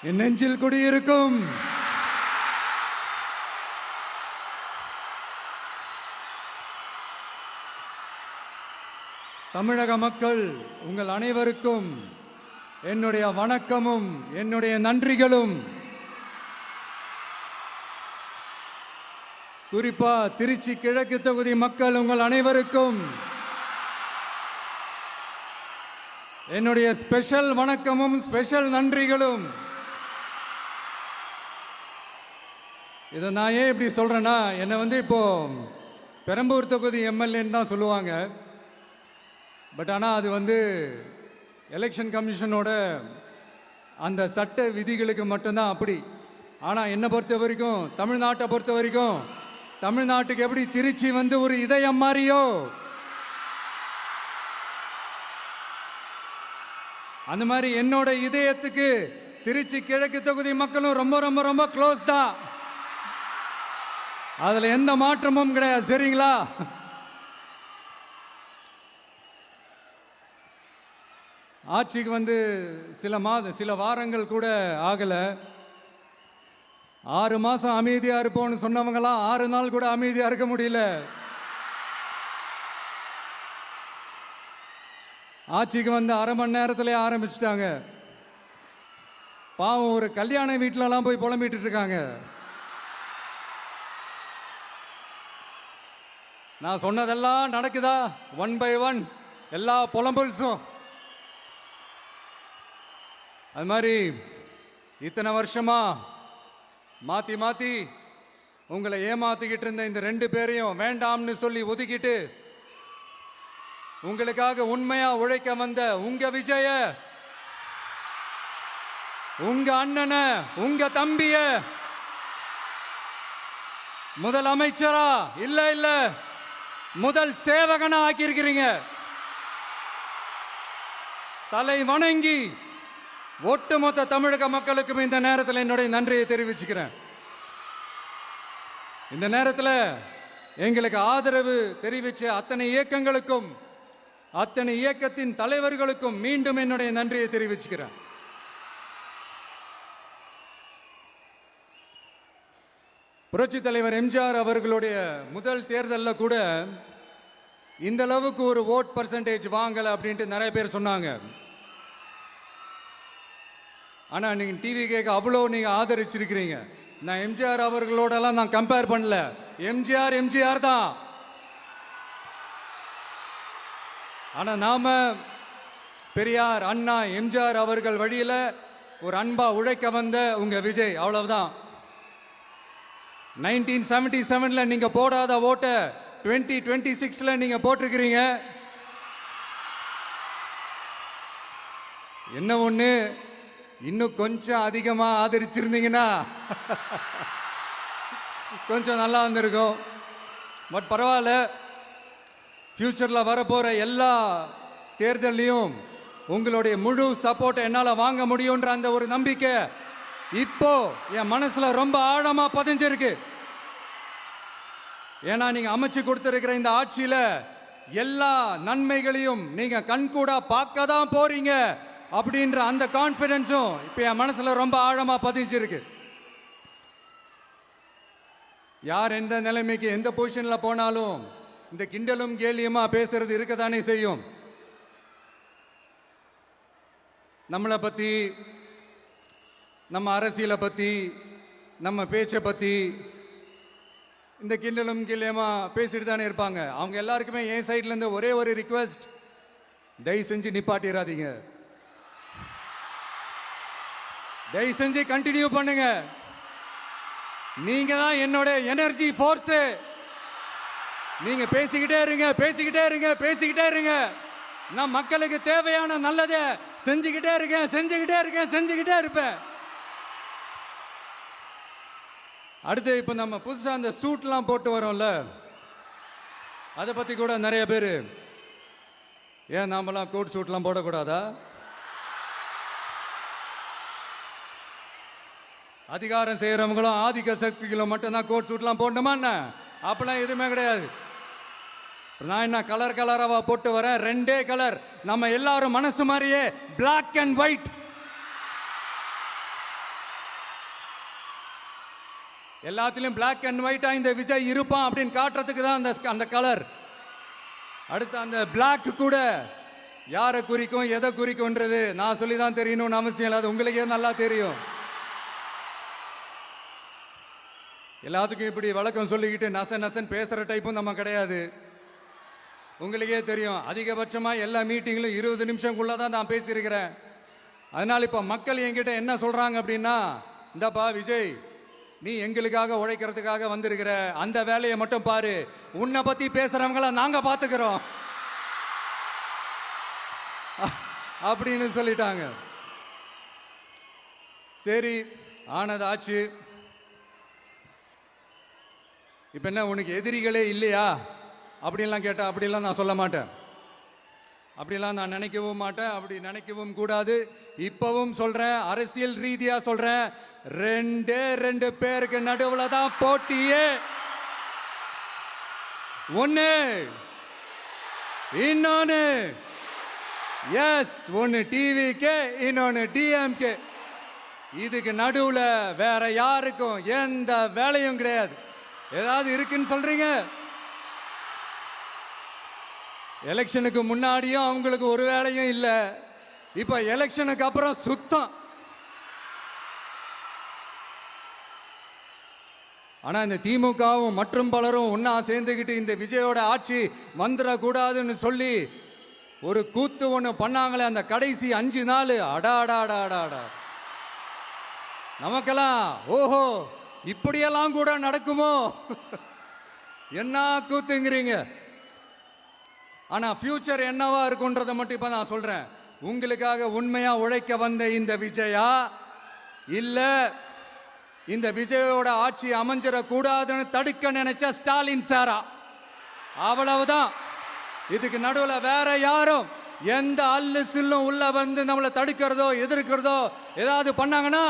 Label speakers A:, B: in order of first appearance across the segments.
A: என் நெஞ்சில் குடியிருக்கும் தமிழக மக்கள் உங்கள் அனைவருக்கும் என்னுடைய வணக்கமும் என்னுடைய நன்றிகளும். குறிப்பா திருச்சி கிழக்கு தொகுதி மக்கள் உங்கள் அனைவருக்கும் என்னுடைய ஸ்பெஷல் வணக்கமும் ஸ்பெஷல் நன்றிகளும். இதை நான் ஏன் இப்படி சொல்றேன்னா, என்னை இப்போ பெரம்பூர் தொகுதி எம்எல்ஏன்னு தான் சொல்லுவாங்க. பட் ஆனால் அது எலெக்ஷன் கமிஷனோட அந்த சட்ட விதிகளுக்கு மட்டும்தான் அப்படி. ஆனால் என்னை பொறுத்த வரைக்கும், தமிழ்நாட்டை பொறுத்த வரைக்கும், தமிழ்நாட்டுக்கு எப்படி திருச்சி ஒரு இதயம் மாறியோ, அந்த மாதிரி என்னோட இதயத்துக்கு திருச்சி கிழக்கு தொகுதி மக்களும் ரொம்ப ரொம்ப ரொம்ப க்ளோஸ் தான். அதுல எந்த மாற்றமும் கிடையாது. சரிங்களா? ஆட்சிக்கு சில வாரங்கள் கூட ஆகல. 6 மாசம் அமைதியா இருப்போம்னு சொன்னவங்களாம் 6 நாள் கூட அமைதியா இருக்க முடியல. ஆட்சிக்கு அரை மணி நேரத்திலே ஆரம்பிச்சிட்டாங்க. பாவம், ஒரு கல்யாண வீட்டிலலாம் போய் புலம்பிட்டு இருக்காங்க. நான் சொன்னதெல்லாம் நடக்குதா? 1 by 1 எல்லா புலம்பல்ஸும். அது மாதிரி இத்தனை வருஷமா மாத்தி மாத்தி உங்களை ஏமாத்திக்கிட்டு இருந்த இந்த 2 பேரையும் வேண்டாம்னு சொல்லி ஒதுக்கிட்டு உங்களுக்காக உண்மையா உழைக்க வந்த உங்க விஜய, உங்க அண்ணனை, உங்க தம்பிய முதல் அமைச்சரா இல்ல முதல் சேவகனா ஆக்கியிருக்கிறீங்க. தலை வணங்கி ஒட்டுமொத்த தமிழக மக்களுக்கும் இந்த நேரத்தில் என்னுடைய நன்றியை தெரிவிச்சுக்கிறேன். இந்த நேரத்தில் எங்களுக்கு ஆதரவு தெரிவிச்ச அத்தனை இயக்கங்களுக்கும், அத்தனை இயக்கத்தின் தலைவர்களுக்கும் மீண்டும் என்னுடைய நன்றியை தெரிவிச்சுக்கிறேன். புரட்சி தலைவர் எம்ஜிஆர் அவர்களுடைய முதல் தேர்தலில் கூட இந்த அளவுக்கு ஒரு ஓட் பர்சன்டேஜ் வாங்கல அப்படின்ட்டு நிறைய பேர் சொன்னாங்க. ஆனா நீங்க டிவி கேட்க அவ்வளோ நீங்க ஆதரிச்சிருக்கிறீங்க. நான் எம்ஜிஆர் அவர்களோடலாம் நான் கம்பேர் பண்ணல. எம்ஜிஆர் தான். ஆனா நாம பெரியார், அண்ணா, எம்ஜிஆர் அவர்கள் வழியில ஒரு அன்பா உழைக்க வந்த உங்க விஜய், அவ்வளவுதான். 1977ல நீங்க போடாத ஓட்ட 2026ல நீங்க போட்டிருக்கிறீங்க. என்ன ஒண்ணு, இன்னும் கொஞ்சம் அதிகமா ஆதரிச்சிருந்தீங்கன்னா கொஞ்சம் நல்லா இருந்திருக்கும். பட் பரவாயில்ல, ஃபியூச்சர்ல வரப்போற எல்லா தேர்தலையும் உங்களுடைய முழு சப்போர்ட்டை என்னால் வாங்க முடியும்ன்ற அந்த ஒரு நம்பிக்கை இப்போ என் மனசுல ரொம்ப ஆழமா பதிஞ்சிருக்கு. ஏன்னா நீங்க அமைச்சு கொடுத்திருக்கிற இந்த ஆட்சியில எல்லா நன்மைகளையும் நீங்க கண்கூடா பார்க்க தான் போறீங்க அப்படின்ற அந்த கான்பிடன்ஸும் இப்ப என் மனசுல ரொம்ப ஆழமா பதிஞ்சிருக்கு. யார் எந்த நிலைமைக்கு எந்த பொசிஷன்ல போனாலும் இந்த கிண்டலும் கேலியுமா பேசுறது இருக்கதானே செய்யும். நம்மளை பத்தி, நம்ம அரசியலை பத்தி, நம்ம பேச்சை பத்தி இந்த கிண்டலும் கேலியுமா பேசிட்டு தானே இருப்பாங்க. அவங்க எல்லாருக்குமே என் சைட்ல இருந்து ஒரே ஒரு ரிக்வெஸ்ட், தயவு செஞ்சு நிப்பாட்டிடாதீங்க. தயவு செஞ்சு கண்டினியூ பண்ணுங்க. நீங்க தான் என்னோட எனர்ஜி ஃபோர்ஸ். நீங்க பேசிக்கிட்டே இருங்க. நான் மக்களுக்கு தேவையான நல்லதை செஞ்சுக்கிட்டே இருப்பேன். அடுத்து இப்ப நம்ம புதுசா அந்த சூட்லாம் போட்டு வரோம்ல, அதை பத்தி கூட நிறைய பேர், ஏன் நாமெல்லாம் கோட் சூட்லாம் போடக்கூடாதா? அதிகாரம் செய்யறவங்களும் ஆதிக்க சக்திகளும் மட்டும்தான் கோட் சூட்லாம் போடணுமா என்ன? அப்பெல்லாம் எதுவுமே கிடையாது. நான் என்ன கலர் கலராவா போட்டு வரேன்? 2 கலர். நம்ம எல்லாரும் மனசு மாதிரியே பிளாக் அண்ட் ஒயிட். எல்லாத்திலும் பிளாக் அண்ட் ஒயிட்டா இந்த விஜய் இருப்பான் அப்படின்னு காட்டுறதுக்கு தான் அந்த கலர். அடுத்து அந்த பிளாக் கூட யாரை குறிக்கும் எதை குறிக்கும்ன்றது நான் சொல்லி தான் தெரியணும்னு அவசியம் இல்லை, அது உங்களுக்கே நல்லா தெரியும். எல்லாத்துக்கும் இப்படி வழக்கம் சொல்லிக்கிட்டு நசன் பேசுற டைப்பும் நம்ம கிடையாது. உங்களுக்கே தெரியும், அதிகபட்சமா எல்லா மீட்டிங்களும் 20 நிமிஷம்குள்ளதான் நான் பேசியிருக்கிறேன். அதனால இப்ப மக்கள் என்கிட்ட என்ன சொல்றாங்க அப்படின்னா, இந்தப்பா விஜய், நீ எங்களுக்காக உழைக்கிறதுக்காக வந்திருக்கிற, அந்த வேலையை மட்டும் பாரு, உன்னை பத்தி பேசுறவங்கள நாங்க பாத்துக்கிறோம் அப்படின்னு சொல்லிட்டாங்க. சரி, ஆனது ஆச்சு. இப்ப என்ன, உனக்கு எதிரிகளே இல்லையா அப்படின்லாம் கேட்டா, அப்படிலாம் நான் சொல்ல மாட்டேன், அப்படிலாம் நான் நினைக்கவும் மாட்டேன், அப்படி நினைக்கவும் கூடாது. இப்பவும் சொல்றேன், அரசியல் ரீதியா சொல்றேன், 2 பேருக்கு நடுவுல தான் போட்டியே. ஒன்னு இன்னொன்னு, எஸ், ஒன்னு டிவிகே, இன்னொன்னு டிஎம்கே. இதுக்கு நடுவுல வேற யாருக்கும் எந்த வேலையும் கிடையாது. ஏதாவது இருக்குன்னு சொல்றீங்க? எலெக்ஷனுக்கு முன்னாடியும் அவங்களுக்கு ஒரு வேலையும் இல்லை, இப்ப எலெக்ஷனுக்கு அப்புறம் சுத்தம். ஆனா இந்த திமுகவும் மற்றும் பலரும் ஒன்னா சேர்ந்துக்கிட்டு இந்த விஜயோட ஆட்சி வந்துடக்கூடாதுன்னு சொல்லி ஒரு கூத்து ஒண்ணு பண்ணாங்களே, அந்த கடைசி 5 நாள், அடாடாடாடாடா, நமக்கெல்லாம் ஓஹோ இப்படியெல்லாம் கூட நடக்குமோ என்ன கூத்துங்கிறீங்க. ஆனா ஃபியூச்சர் என்னவா இருக்குன்றதை மட்டும் இப்ப நான் சொல்றேன். உங்களுக்காக உண்மையா உழைக்க வந்த இந்த விஜயா, இல்ல இந்த விஜயோட ஆட்சி அமைஞ்சிட கூடாதுன்னு தடுக்க நினைச்ச ஸ்டாலின் சாரா, அவ்வளவுதான். இதுக்கு நடுவுல வேற யாரும் எந்த அல்லு சில்லும் உள்ள வந்து நம்மளை தடுக்கிறதோ எதிர்க்கிறதோ ஏதாவது பண்ணாங்கன்னா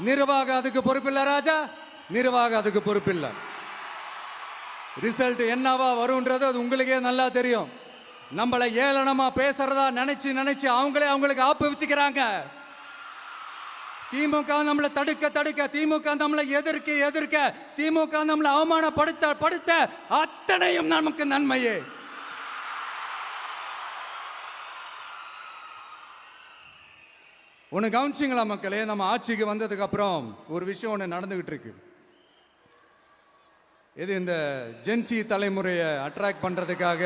A: நிர்வாகம் அதுக்கு பொறுப்பில்லை ராஜா, நிர்வாகம் அதுக்கு பொறுப்பில்லை. ரிசல்ட் என்னவா வரும்ன்றது அது உங்களுக்கே நல்லா தெரியும். நம்மளை ஏளனமா பேசுறதா நினைச்சு அவங்களுக்கு ஆப்பு வச்சுக்கிறாங்க. திமுக நம்மளை தடுக்க, திமுக நம்மளை எதிர்க்க, திமுக நம்மளை அவமானப்படுத்த அத்தனையும் நமக்கு நன்மையே. ஒன்று கவனிச்சிங்களா மக்களே, நம்ம ஆட்சிக்கு வந்ததுக்கு அப்புறம் ஒரு விஷயம் ஒன்று நடந்துகிட்டு இருக்கு. இது இந்த ஜென்சி தலைமுறையை அட்ராக்ட் பண்றதுக்காக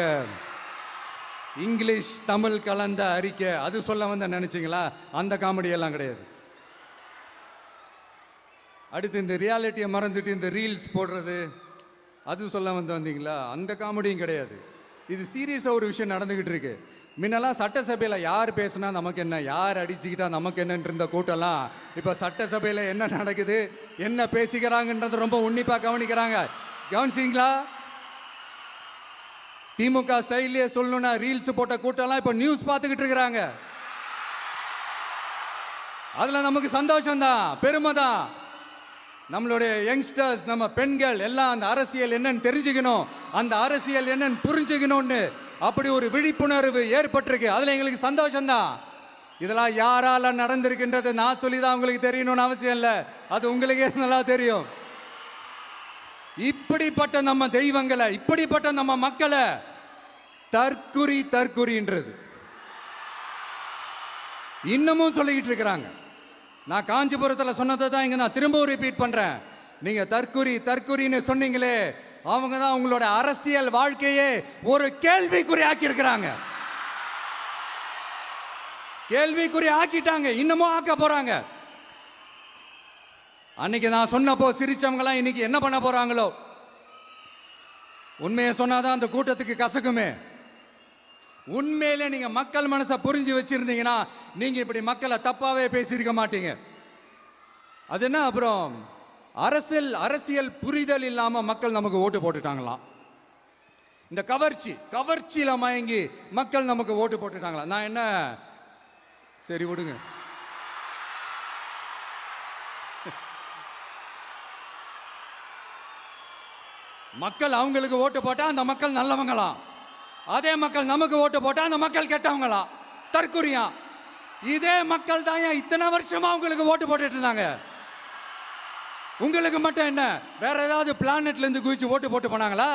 A: இங்கிலீஷ் தமிழ் கலந்த அறிக்கை, அது சொல்ல வந்த நினைச்சீங்களா? அந்த காமெடி எல்லாம் கிடையாது. அடுத்து இந்த ரியாலிட்டியை மறந்துட்டு இந்த ரீல்ஸ் போடுறது, அது சொல்ல வந்தீங்களா? அந்த காமெடியும் கிடையாது. இது சீரியஸா ஒரு விஷயம் நடந்துகிட்டு இருக்கு. முன்னெல்லாம் சட்டசபையில் யார் பேசுனா நமக்கு என்ன, யார் அடிச்சுக்கிட்டா நமக்கு என்னன்னு இருந்த கூட்டம்லாம் இப்ப சட்டசபையில் என்ன நடக்குது, என்ன பேசிக்கிறாங்கன்றது ரொம்ப உன்னிப்பா கவனிக்கிறாங்க. கவனிச்சிங்களா? திமுக ஸ்டைல்லே சொல்லணும்னா ரீல்ஸ் போட்ட கூட்டம்லாம் இப்ப நியூஸ் பார்த்துக்கிட்டு இருக்கிறாங்க. அதுல நமக்கு சந்தோஷம் தான், பெருமை தான். நம்மளுடைய யங்ஸ்டர்ஸ், நம்ம பெண்கள் எல்லாம் அந்த அரசியல் என்னன்னு தெரிஞ்சுக்கணும், அந்த அரசியல் என்னன்னு புரிஞ்சுக்கணும்னு அப்படி ஒரு விழிப்புணர்வு ஏற்பட்டிருக்கு. அதுல எங்களுக்கு சந்தோஷம் தான். இதெல்லாம் யாரால நடந்திருக்கின்றது நான் சொல்லிதான் உங்களுக்கு தெரியணும்னு அவசியம் இல்லை, அது உங்களுக்கே நல்லா தெரியும். இப்படிப்பட்ட நம்ம தெய்வங்களை, இப்படிப்பட்ட நம்ம மக்களை தற்குறின்றது இன்னமும் சொல்லிக்கிட்டு இருக்கிறாங்க. நான் காஞ்சிபுரத்தில் சொன்னதை தான் இங்க நான் திரும்பவும் ரிப்பீட் பண்றேன். நீங்க தற்குறின்னு சொன்னீங்களே, அவங்க தான் உங்களோட அரசியல் வாழ்க்கையே ஒரு கேள்விக்குறி ஆக்கி இருக்கிறாங்க. கேள்விக்குறி ஆக்கிட்டாங்க, இன்னமும் ஆக்க போறாங்க. அன்னைக்கு நான் சொன்னப்போ சிரிச்சவங்களாம் இன்னைக்கு என்ன பண்ண போறாங்களோ. உண்மையை சொன்னாதான் அந்த கூட்டத்துக்கு கசக்குமே. உண்மையிலே நீங்க மக்கள் மனசை புரிஞ்சு வச்சிருந்தீங்கன்னா நீங்க இப்படி மக்களை தப்பாவே பேசியிருக்க மாட்டீங்க. அது என்ன, அப்புறம் அரசியல் புரிதல் இல்லாம மக்கள் நமக்கு ஓட்டு போட்டுட்டாங்களாம். இந்த கவர்ச்சியில மயங்கி மக்கள் நமக்கு ஓட்டு போட்டுட்டாங்களா? நான் என்ன, சரி விடுங்க. மக்கள் அவங்களுக்கு ஓட்டு போட்டா அந்த மக்கள் நல்லவங்களாம், அதே மக்கள் நமக்கு ஓட்டு போட்டா அந்த மக்கள் கெட்டவங்களா, தற்குறியா. இதே மக்கள் தான் இத்தனை வருஷமா அவங்களுக்கு ஓட்டு போட்டுட்டு இருந்தாங்க. உங்களுக்கு மட்டும் என்ன, வேற ஏதாவது பிளானட்ல இருந்து குதிச்சு ஓட்டு போட்டு போனாங்களா?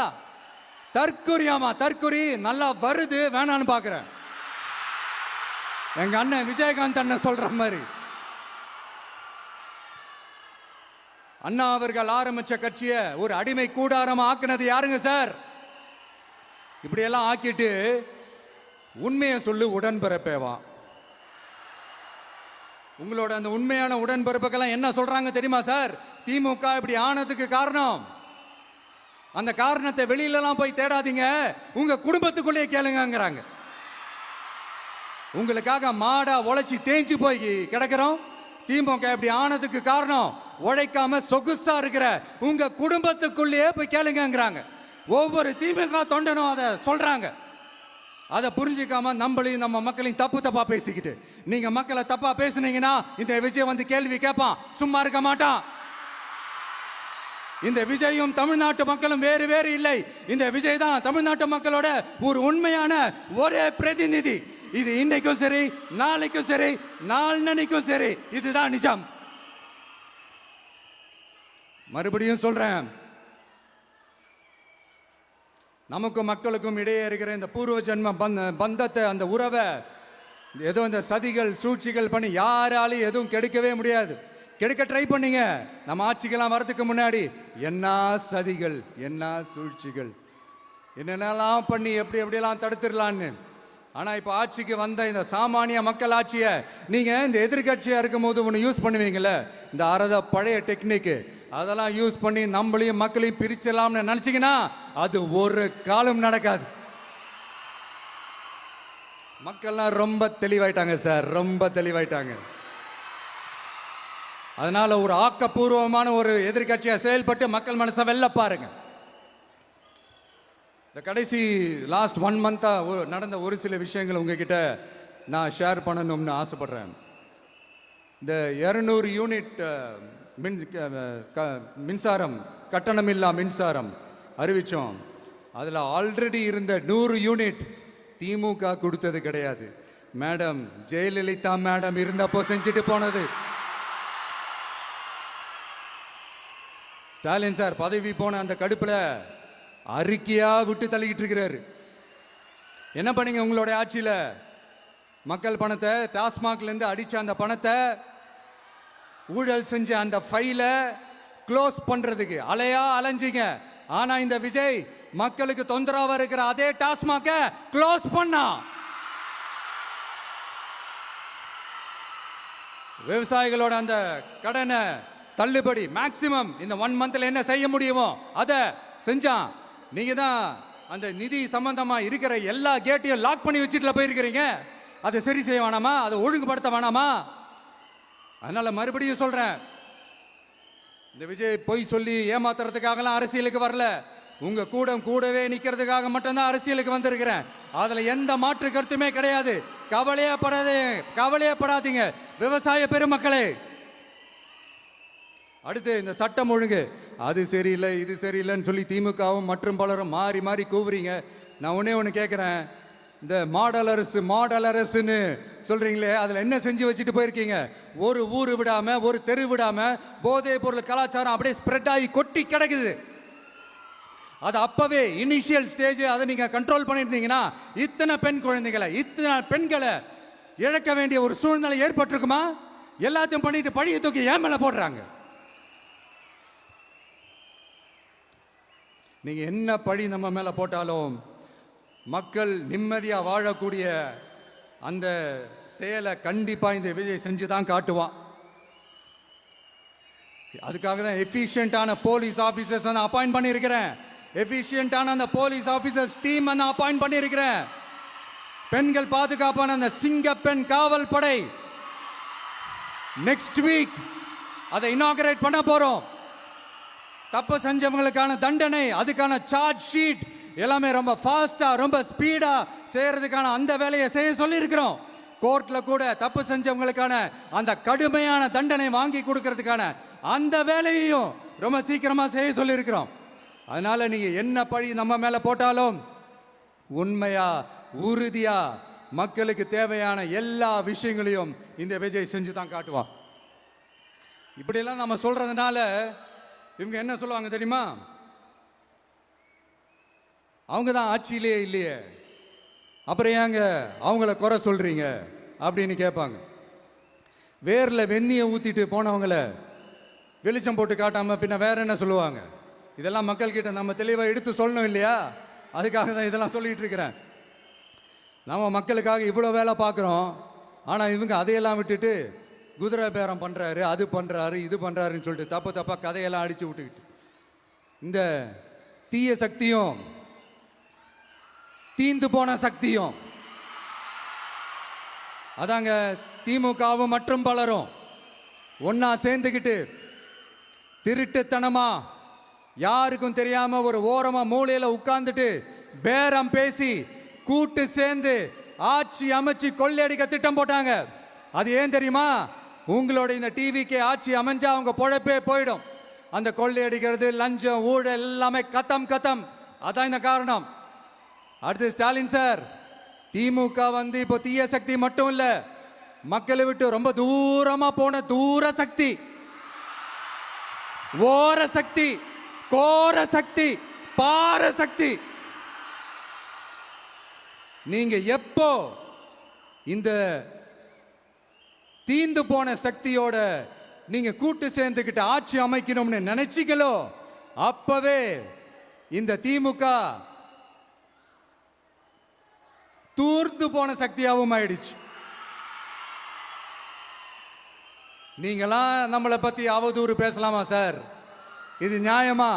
A: தற்கொரியாமா, தற்கொரி நல்லா வருது, வேணான்னு பாக்குறேன். எங்க அண்ணன் விஜயகாந்த் அண்ணன் சொல்ற மாதிரி, அண்ணா அவர்கள் ஆரம்பிச்ச கட்சியை ஒரு அடிமை கூடாரமா ஆக்குனது யாருங்க சார்? இப்படி எல்லாம் ஆக்கிட்டு உண்மையை சொல்லு உடன்பிறப்பேவா. உங்களோட அந்த உண்மையான உடன்பிறப்புக்கெல்லாம் என்ன சொல்றாங்க தெரியுமா சார்? திமுக இப்படி ஆனதுக்கு காரணம், அந்த காரணத்தை வெளியிலலாம் போய் தேடாதீங்க, உங்க குடும்பத்துக்குள்ளேயே கேளுங்கிறாங்க. உங்களுக்காக மாடா உழைச்சி தேஞ்சு போய் கிடக்கிறோம். திமுக இப்படி ஆனதுக்கு காரணம் உழைக்காம சொகுசா இருக்கிற உங்க குடும்பத்துக்குள்ளேயே போய் கேளுங்கிறாங்க. ஒவ்வொரு திமுக தொண்டனும் அதை சொல்றாங்க. அதை புரிஞ்சிக்காம நம்மளையும் நம்ம மக்களையும் தப்பா பேசிக்கிட்டு, நீங்க மக்களை தப்பா பேசுனீங்கன்னா இந்த விஜய் வந்து கேள்வி கேட்பான், சும்மா இருக்க மாட்டான். இந்த விஜயும் தமிழ்நாட்டு மக்களும் வேறு வேறு இல்லை. இந்த விஜய் தான் தமிழ்நாட்டு மக்களோட ஒரு உண்மையான ஒரே பிரதிநிதி. இது இன்னைக்கும் சரி, நாளைக்கும் சரி, நாளன்னைக்கும் சரி, இதுதான் நிஜம். மறுபடியும் சொல்றேன், நமக்கும் மக்களுக்கும் இடையே இருக்கிற இந்த பூர்வ ஜென்ம பந்தத்தை, அந்த உறவை ஏதோ இந்த சதிகள் சூழ்ச்சிகள் பண்ணி யாராலையும் எதுவும் கெடுக்கவே முடியாது. கெடுக்க ட்ரை பண்ணீங்க, நம்ம ஆட்சிக்கெல்லாம் வரதுக்கு முன்னாடி என்ன சதிகள், என்ன சூழ்ச்சிகள், என்னென்னலாம் பண்ணி எப்படியெல்லாம் தடுத்துடலான்னு. ஆனா இப்ப ஆட்சிக்கு வந்த இந்த சாமானிய மக்கள் ஆட்சியை நீங்க இந்த எதிர்கட்சியா இருக்கும் போது ஒன்று யூஸ் பண்ணுவீங்கல்ல, இந்த அறத பழைய டெக்னிக், அதெல்லாம் யூஸ் பண்ணி நம்மளையும் மக்களையும் பிரிச்சலாம்னு நினைச்சீங்கன்னா அது ஒரு காலம் நடக்காது. மக்கள்லாம் ரொம்ப தெளிவாயிட்டாங்க சார், ரொம்ப தெளிவாயிட்டாங்க. அதனால ஒரு ஆக்கப்பூர்வமான ஒரு எதிர்கட்சியா செயல்பட்டு மக்கள் மனசை வெல்ல பாருங்க. இந்த கடைசி லாஸ்ட் 1 மந்தா நடந்த ஒரு சில விஷயங்கள் உங்ககிட்ட நான் ஷேர் பண்ணணும்னு ஆசைப்படுறேன். இந்த 200 யூனிட் மின்சாரம், கட்டணமில்லா மின்சாரம் அறிவிச்சோம். அதில் ஆல்ரெடி இருந்த 100 யூனிட் திமுக கொடுத்தது கிடையாது. மேடம் ஜெயலலிதா மேடம் இருந்தப்போ செஞ்சுட்டு போனது. ஸ்டாலின் சார் பதவி போன அந்த கடுப்புல அறிக்கையா விட்டு தள்ளிக்கிட்டு இருக்கிறாரு. என்ன பண்ணீங்க உங்களோட ஆட்சியில? மக்கள் பணத்தை, டாஸ்மாக்ல இருந்து அடிச்ச அந்த பணத்தை, ஊழல் செஞ்ச அந்த ஃபைல க்ளோஸ் பண்றதுக்கு அலையா அலைஞ்சிங்க. ஆனா இந்த விஜய் மக்களுக்கு தொந்தரவா இருக்கிற அதே டாஸ்மாக க்ளோஸ் பண்ணா. விவசாயிகளோட அந்த கடனை தள்ளுபடி மேக்சிமம் இந்த 1 மந்த்ல என்ன செய்ய முடியுமோ அதை செஞ்சான். நீங்க தான் அந்த நிதி சம்பந்தமா இருக்கிற எல்லா கேட்டையும் லாக் பண்ணி வச்சுட்டு போயிருக்கிறீங்க. அதை சரி செய்ய வேணாமா? அதை ஒழுங்குபடுத்த வேணாமா? அதனால மறுபடியும் சொல்றேன், இந்த விஜய் பொய் சொல்லி ஏமாத்துறதுக்காகலாம் அரசியலுக்கு வரல. உங்க கூடவே நிக்கிறதுக்காக மட்டும்தான் அரசியலுக்கு வந்திருக்கிறேன். அதுல எந்த மாற்று கருத்துமே கிடையாது. கவலையப்படாதீங்க விவசாய பெருமக்களே. அடுத்து இந்த சட்டம் ஒழுங்கு, அது சரியில்லை இது சரியில்லைன்னு சொல்லி திமுகவும் மற்றும் பலரும் மாறி மாறி கூவுறீங்க. நான் ஒன்று கேட்குறேன், இந்த மாடல் அரசுன்னு சொல்றீங்களே, அதில் என்ன செஞ்சு வச்சுட்டு போயிருக்கீங்க? ஒரு ஊர் விடாம, ஒரு தெரு விடாம போதைப் பொருள் கலாச்சாரம் அப்படியே ஸ்ப்ரெட் ஆகி கொட்டி கிடக்குது. அது அப்பவே இனிஷியல் ஸ்டேஜ் அதை நீங்க கண்ட்ரோல் பண்ணியிருந்தீங்கன்னா இத்தனை பெண்களை இழக்க வேண்டிய ஒரு சூழ்நிலை ஏற்பட்டிருக்குமா? எல்லாத்தையும் பண்ணிட்டு பழிய தூக்கி ஏன் மேல போடுறாங்க. நீங்க என்ன பழி நம்ம மேல போட்டாலும் மக்கள் நிம்மதியா வாழக்கூடிய அந்த செயலை கண்டிப்பா இந்த விஜய் செஞ்சுதான் காட்டுவான். அதுக்காக தான் எஃபிஷியன்டான போலீஸ் ஆபீசர்ஸ் நான் அப்பாயிண்ட் பண்ணியிருக்கிறேன். எஃபிஷியன்டான அந்த போலீஸ் ஆபீசர்ஸ் டீம் நான் அப்பாயிண்ட் பண்ணியிருக்கிறேன். பெண்கள் பாதுகாப்பான அந்த சிங்கப்பெண் காவல் படை நெக்ஸ்ட் வீக் அதை இனாகரேட் பண்ண போறோம். தப்பு செஞ்சவங்களுக்கான தண்டனை, அதுக்கான சார்ஜ் ஷீட் எல்லாமே ரொம்ப ஃபாஸ்டா, ரொம்ப ஸ்பீடா செய்யறதுக்கான அந்த வேலையை செய்ய சொல்லி இருக்கிறோம். கோர்ட்ல கூட தப்பு செஞ்சவங்களுக்கான அந்த கடுமையான தண்டனை வாங்கி கொடுக்கறதுக்கான அந்த வேலையையும் ரொம்ப சீக்கிரமா செய்ய சொல்லி இருக்கிறோம். அதனால நீங்க என்ன பழி நம்ம மேல போட்டாலும் உண்மையா உறுதியா மக்களுக்கு தேவையான எல்லா விஷயங்களையும் இந்த விஜய் செஞ்சு தான் காட்டுவான். இப்படியெல்லாம் நம்ம சொல்றதுனால இவங்க என்ன சொல்லுவாங்க தெரியுமா? அவங்க தான் ஆட்சியிலே இல்லையே, அப்புறம் ஏங்க அவங்கள குறை சொல்றீங்க அப்படின்னு கேட்பாங்க. வேர்ல வெந்நியை ஊத்திட்டு போனவங்கள வெளிச்சம் போட்டு காட்டாம பின்ன வேற என்ன சொல்லுவாங்க? இதெல்லாம் மக்கள் கிட்ட நம்ம தெளிவா எடுத்து சொல்லணும் இல்லையா? அதுக்காக தான் இதெல்லாம் சொல்லிட்டு இருக்கிறேன். நம்ம மக்களுக்காக இவ்வளோ வேலை பார்க்குறோம், ஆனால் இவங்க அதையெல்லாம் விட்டுட்டு குதிரை பேரம் பண்ணுறாரு, அது பண்ணுறாரு, இது பண்ணுறாருன்னு சொல்லிட்டு தப்பு தப்பாக கதையெல்லாம் அடித்து விட்டுக்கிட்டு இந்த தீய சக்தியும் தீந்து போன சக்தியும் அதாங்க திமுகவும் மற்றும் பலரும் ஒன்னா சேர்ந்துக்கிட்டு திருட்டுத்தனமா யாருக்கும் தெரியாம ஒரு ஓரமா மூலையில உட்கார்ந்துட்டு பேரம் பேசி கூட்டு சேர்ந்து ஆட்சி அமைச்சு கொள்ளையடிக்க திட்டம் போட்டாங்க. அது ஏன் தெரியுமா? உங்களோட இந்த டிவிக்கு ஆட்சி அமைஞ்சா அவங்க பொழப்பே போயிடும். அந்த கொள்ளையடிக்கிறது, லஞ்சம், ஊழல் எல்லாமே கத்தம் கத்தம். அதான் இந்த காரணம். அடுத்து ஸ்டாலின் சார், திமுக வந்து இப்போ தீய சக்தி மட்டும் இல்ல, மக்களை விட்டு ரொம்ப தூரமா போன தூர சக்தி, ஓர சக்தி, கோர சக்தி, பார சக்தி. நீங்க எப்போ இந்த தீந்து போன சக்தியோட நீங்க கூட்டு சேர்ந்துக்கிட்டு ஆட்சி அமைக்கணும்னு நினைச்சீங்களோ, அப்பவே இந்த திமுக தூர்ந்து போன சக்தியாகவும் ஆயிடுச்சு. நீங்களாம் நம்மளை பத்தி அவதூறு பேசலாமா சார்? இது நியாயமா?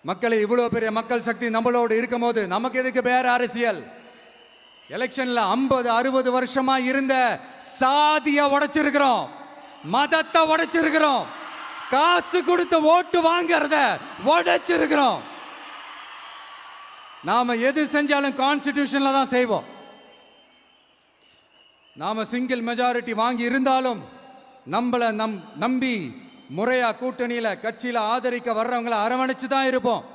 A: மக்களை இவ்வளவு பெரிய மக்கள் சக்தி நம்மளோடு இருக்கும் போது நமக்கு எதுக்கு வேற அரசியல்? எலெக்ஷன்ல 50-60 வருஷமா இருந்த சாதிய உடைச்சிருக்கிறோம், மதத்தை உடைச்சிருக்கிறோம், காசு கொடுத்து ஓட்டு வாங்கறத உடைச்சிருக்கிறோம். நாம எது செஞ்சாலும் கான்ஸ்டிடியூஷன்ல தான் செய்வோம். நாம சிங்கிள் மெஜாரிட்டி வாங்கி இருந்தாலும் நம்மளை நம்பி முறையா கூட்டணியில கட்சியில ஆதரிக்க வர்றவங்களை அரவணைச்சு தான் இருப்போம்.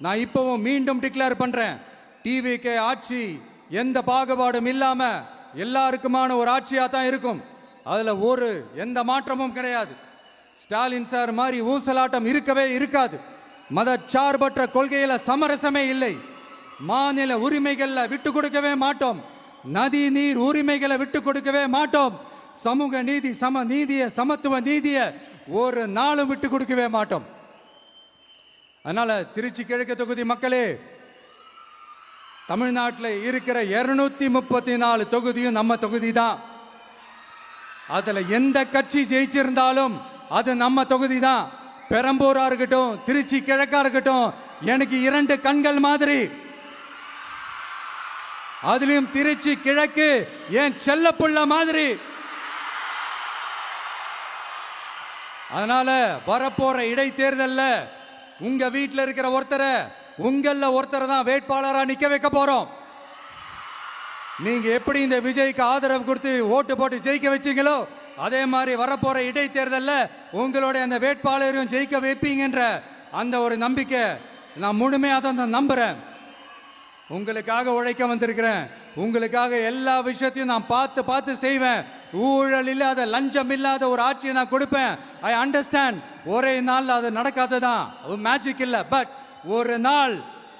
A: நான் இப்பவும் மீண்டும் டிக்ளேர் பண்றேன், டிவிகே ஆட்சி எந்த பாகுபாடும் இல்லாம எல்லாருக்குமான ஒரு ஆட்சியா தான் இருக்கும். அதுல எந்த மாற்றமும் கிடையாது. ஸ்டாலின் சார் மாதிரி ஊசலாட்டம் இருக்கவே இருக்காது. மதச்சார்பற்ற கொள்கையில சமரசமே இல்லை. மாநில உரிமைகள்ல விட்டு கொடுக்கவே மாட்டோம். நதி நீர் உரிமைகளை விட்டு கொடுக்கவே மாட்டோம். சமூக நீதி, சம நீதிய, சமத்துவ நீதிய ஒரு நாளும் விட்டு கொடுக்கவே மாட்டோம். அதனால திருச்சி கிழக்கு தொகுதி மக்களே, தமிழ்நாட்டில் இருக்கிற 234 தொகுதியும் நம்ம தொகுதி தான். அதுல எந்த கட்சி ஜெயிச்சிருந்தாலும் அது நம்ம தொகுதி தான். பெரம்பூரா இருக்கட்டும், திருச்சி கிழக்கா இருக்கட்டும், எனக்கு 2 கண்கள் மாதிரி. அதுலயும் திருச்சி கிழக்கு என் செல்ல புள்ள மாதிரி. அதனால வரப்போற இடைத்தேர்தல்ல உங்க வீட்டில் இருக்கிற ஒருத்தரை, உங்கள ஒருத்தரை தான் வேட்பாளரா நிக்க வைக்க போறோம். நீங்க எப்படி இந்த விஜய்க்கு ஆதரவு கொடுத்து ஓட்டு போட்டு ஜெயிக்க வச்சீங்களோ, அதே மாதிரி வரப்போற இடைத்தேர்தல்ல உங்களுடைய அந்த வேட்பாளரையும் ஜெயிக்க வைப்பீங்கன்ற அந்த ஒரு நம்பிக்கை நான் முழுமையாக தான் நம்புறேன். உங்களுக்காக உழைக்க வந்திருக்கிறேன். உங்களுக்காக எல்லா விஷயத்தையும் நான் பார்த்து பார்த்து செய்வேன். ஊழல் இல்லாத, லஞ்சம் இல்லாத ஒரு ஆட்சியை நான் கொடுப்பேன். I understand. ஒரே நாள் அது நடக்காததான், மேஜிக் இல்லை. பட் ஒரு நாள்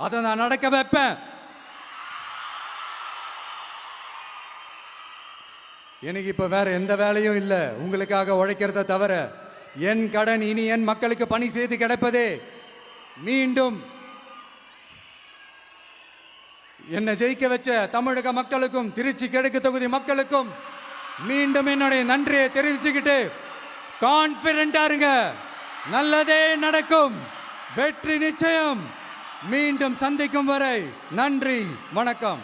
A: அதை நான் நடக்க வைப்பேன். எனக்கு இப்ப வேற எந்த வேலையும் இல்லை உங்களுக்காக உழைக்கிறத தவிர. என் கடன் இனி என் மக்களுக்கு பணி செய்து கிடைப்பதே. மீண்டும் என்னை ஜெயிக்க வச்ச தமிழக மக்களுக்கும் திருச்சி கிழக்கு தொகுதி மக்களுக்கும் மீண்டும் என்னுடைய நன்றியை தெரிவிச்சுக்கிட்டு கான்பிடண்டா இருங்க, நல்லதே நடக்கும், வெற்றி நிச்சயம். மீண்டும் சந்திக்கும் வரை நன்றி, வணக்கம்.